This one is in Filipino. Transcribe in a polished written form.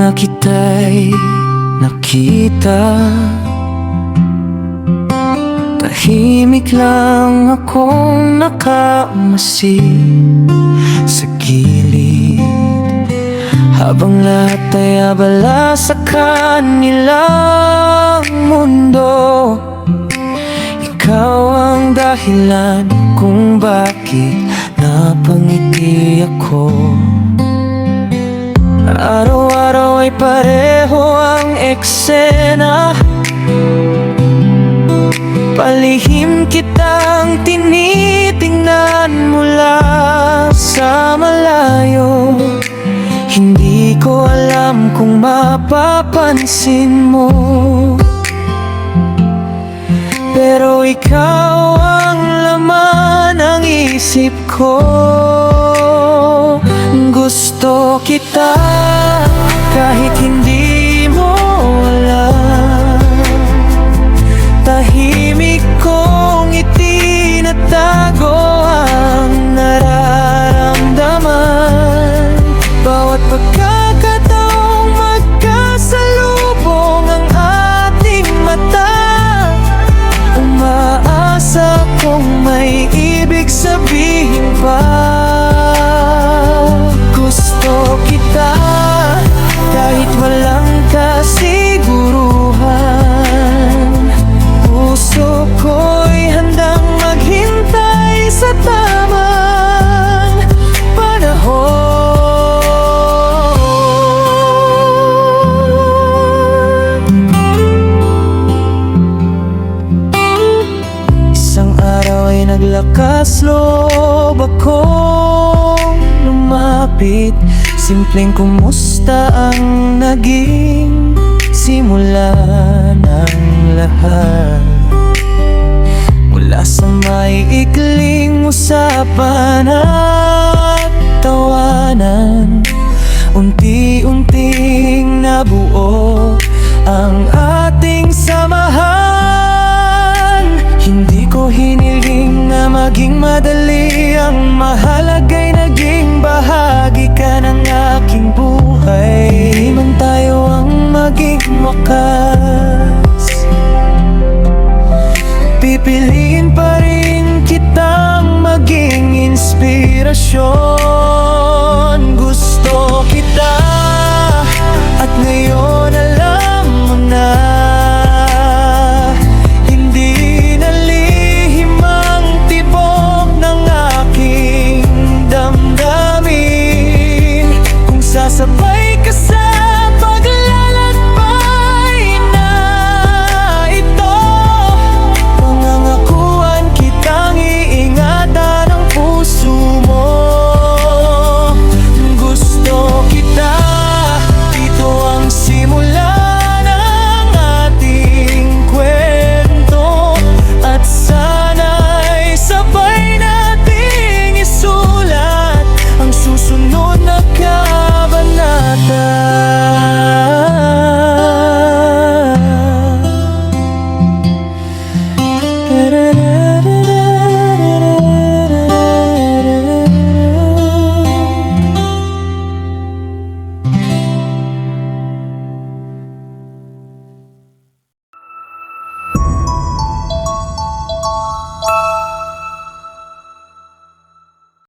na kita'y nakita, tahimik lang akong nakamasid sa gilid, habang lahat ay abala sa kanilang mundo. Ikaw ang dahilan kung bakit napangiti ako. Araw-araw ay pareho ang eksena, palihim kitang tinitingnan mula sa malayo. Hindi ko alam kung mapapansin mo, pero ikaw ang laman ng isip ko. Gusto kita kahit hindi mo alam, tahimik kong itinatago ang nararamdaman. Bawat pagkakataong magkasalubong ang ating mata, umaasa kong may ibig sabihin pa. Gusto kita kahit walang kasiguruhan. Puso ko'y handang maghintay sa tamang panahon. Isang araw ay naglakas loob akong lumapit. Simpleng kumusta ang naging simula ng lahat. Mula sa may ikling usapan